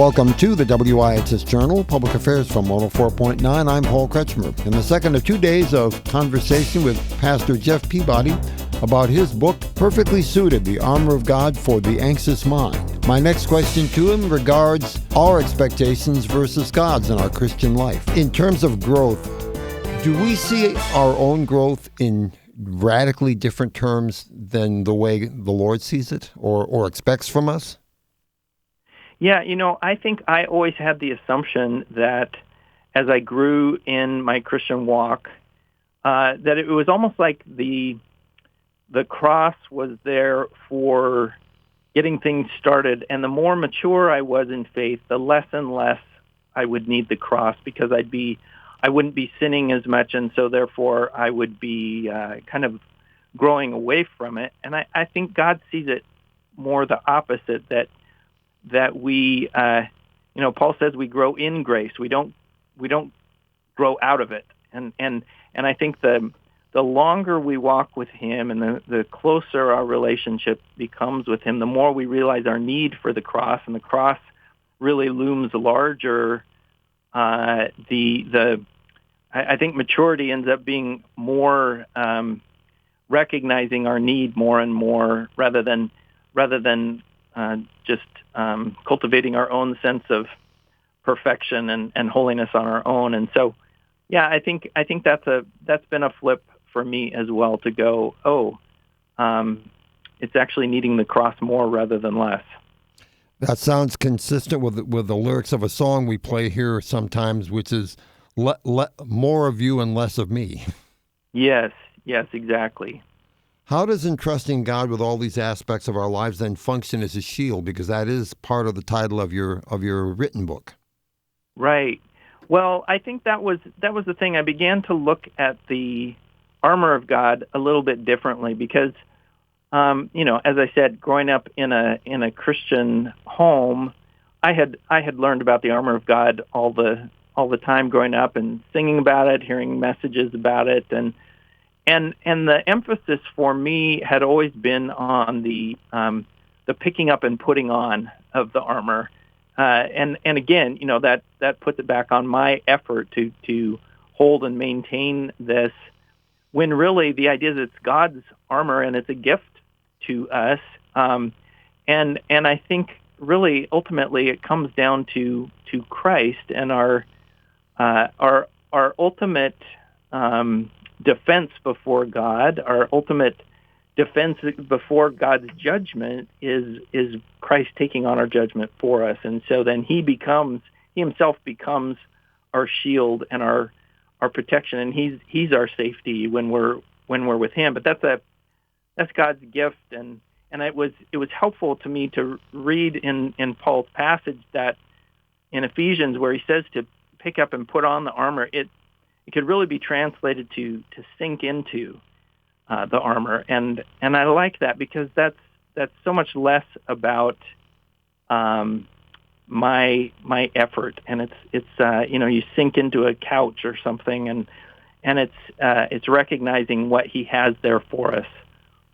welcome to the WIHS Journal, Public Affairs from 104.9. I'm Paul Kretschmer. In the second of 2 days of conversation with Pastor Jeff Peabody about his book, Perfectly Suited, The Armor of God for the Anxious Mind. My next question to him regards our expectations versus God's in our Christian life. In terms of growth, do we see our own growth in radically different terms than the way the Lord sees it or expects from us? Yeah, I think I always had the assumption that as I grew in my Christian walk, that it was almost like the cross was there for getting things started. And the more mature I was in faith, the less and less I would need the cross because I wouldn't be sinning as much, and so therefore I would be kind of growing away from it. And I think God sees it more the opposite, that we, Paul says we grow in grace. We don't grow out of it. And I think the longer we walk with Him and the closer our relationship becomes with Him, the more we realize our need for the cross, and the cross really looms larger. I think maturity ends up being more recognizing our need more and more, rather than just cultivating our own sense of perfection and holiness on our own. And so, yeah, I think that's been a flip for me as well, to go, it's actually needing the cross more rather than less. That sounds consistent with the lyrics of a song we play here sometimes, which is more of you and less of me. Yes, exactly. How does entrusting God with all these aspects of our lives then function as a shield? Because that is part of the title of your written book. Right. Well, I think that was the thing. I began to look at the armor of God a little bit differently because, as I said, growing up in a Christian home, I had learned about the armor of God all the time growing up and singing about it, hearing messages about it, and the emphasis for me had always been on the picking up and putting on of the armor, and again, that puts it back on my effort to hold and maintain this, when really the idea is it's God's armor and it's a gift to us, and I think really ultimately it comes down to Christ and our ultimate defense before God, our ultimate defense before God's judgment is Christ taking on our judgment for us. And so then he himself becomes our shield and our protection, and he's our safety when we're with him. But that's God's gift, and it was helpful to me to read in Paul's passage that in Ephesians where he says to pick up and put on the armor, it could really be translated to sink into the armor, and I like that because that's so much less about my effort, and it's you sink into a couch or something, and it's recognizing what He has there for us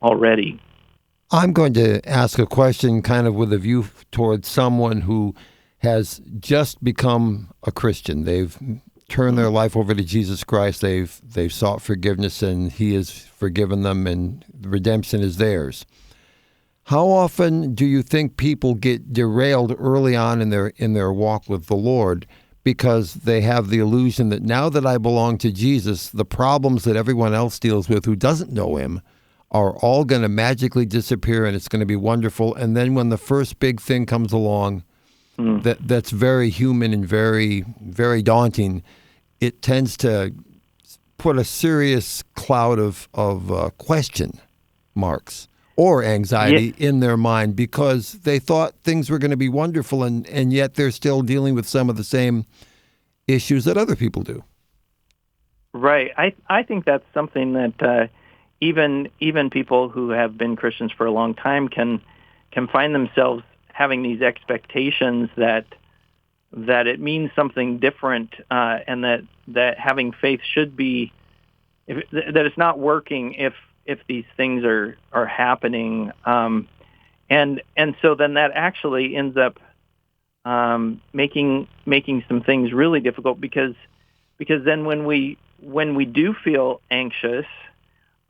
already. I'm going to ask a question kind of with a view towards someone who has just become a Christian. They've turned their life over to Jesus Christ. They've sought forgiveness, and He has forgiven them, and redemption is theirs. How often do you think people get derailed early on in their walk with the Lord because they have the illusion that now that I belong to Jesus, the problems that everyone else deals with who doesn't know Him are all going to magically disappear, and it's going to be wonderful. And then when the first big thing comes along, that's very human and very, very daunting, it tends to put a serious cloud of question marks or anxiety in their mind because they thought things were going to be wonderful, and yet they're still dealing with some of the same issues that other people do. Right. I think that's something that even people who have been Christians for a long time can find themselves having these expectations that it means something different, and that having faith should be, that it's not working if these things are happening, and so then that actually ends up making some things really difficult because then when we do feel anxious,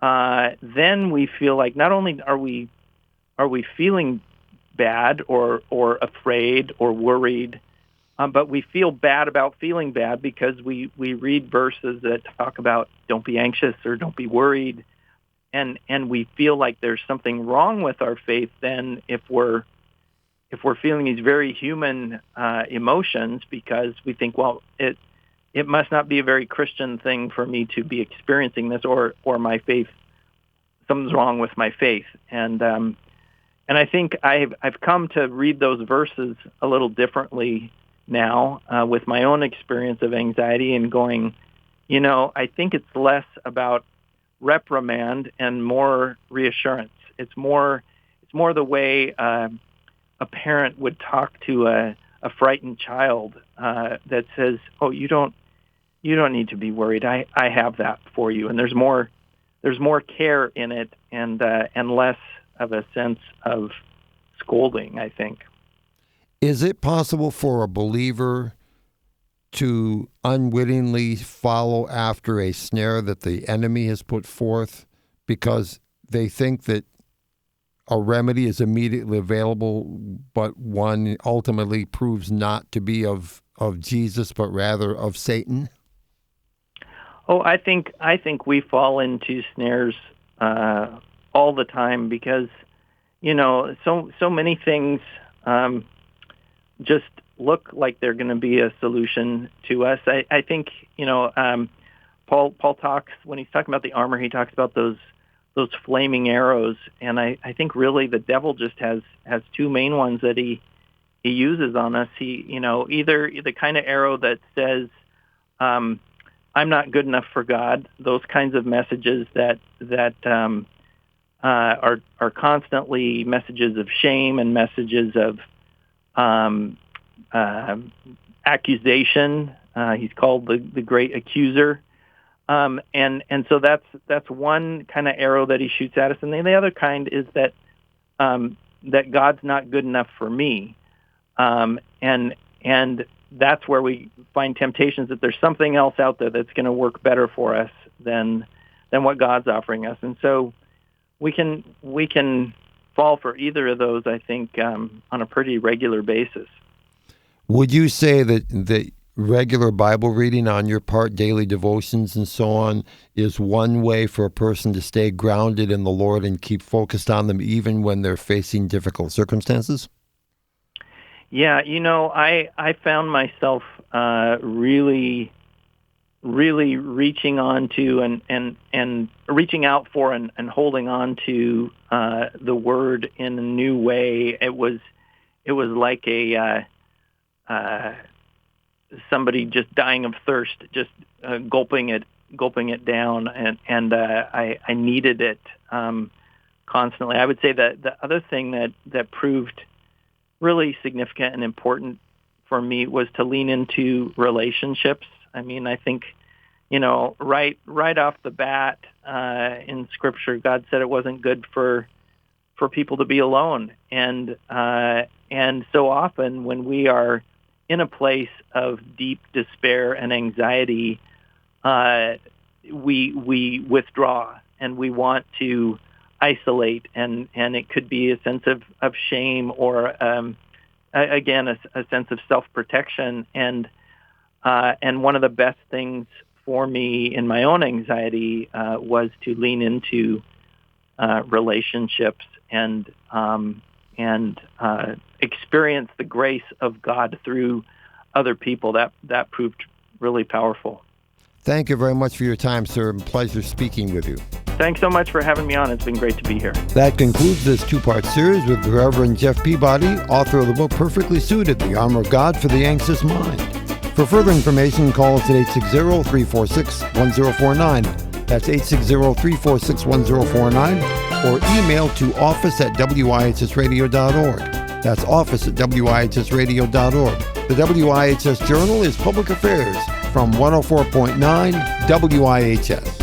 then we feel like not only are we feeling bad or afraid or worried, but we feel bad about feeling bad because we read verses that talk about don't be anxious or don't be worried, and we feel like there's something wrong with our faith then if we're feeling these very human emotions, because we think, well, it must not be a very Christian thing for me to be experiencing this, or my faith, something's wrong with my faith. And I think I've come to read those verses a little differently now with my own experience of anxiety, and going, I think it's less about reprimand and more reassurance. It's more the way a parent would talk to a frightened child that says, "Oh, you don't need to be worried. I have that for you." And there's more care in it, and less of a sense of scolding, I think. Is it possible for a believer to unwittingly follow after a snare that the enemy has put forth because they think that a remedy is immediately available, but one ultimately proves not to be of Jesus, but rather of Satan? Oh, I think we fall into snares all the time because, so many things just look like they're going to be a solution to us. I think, Paul talks, when he's talking about the armor, he talks about those flaming arrows, and I think really the devil just has two main ones that he uses on us. He, either the kind of arrow that says, I'm not good enough for God, those kinds of messages that are constantly messages of shame and messages of accusation. He's called the great accuser. And so that's one kind of arrow that he shoots at us. And then the other kind is that God's not good enough for me. And that's where we find temptations, that there's something else out there that's going to work better for us than what God's offering us. And so we can fall for either of those, I think, on a pretty regular basis. Would you say that regular Bible reading on your part, daily devotions and so on, is one way for a person to stay grounded in the Lord and keep focused on them even when they're facing difficult circumstances? Yeah, I found myself really reaching on to and reaching out for and holding on to the Word in a new way. It was like somebody just dying of thirst, just gulping it down, and I needed it constantly. I would say that the other thing that proved really significant and important for me was to lean into relationships. I mean, I think, right off the bat in Scripture, God said it wasn't good for people to be alone, and so often when we are in a place of deep despair and anxiety, we withdraw and we want to isolate, and it could be a sense of shame or again a sense of self-protection, and one of the best things for me in my own anxiety was to lean into relationships and experience the grace of God through other people. That proved really powerful. Thank you very much for your time, sir. Pleasure speaking with you. Thanks so much for having me on. It's been great to be here. That concludes this two-part series with the Reverend Jeff Peabody, author of the book Perfectly Suited, The Armor of God for the Anxious Mind. For further information, call us at 860-346-1049. That's 860-346-1049, or email to office@wihsradio.org. That's office@wihsradio.org. The WIHS Journal is public affairs from 104.9 WIHS.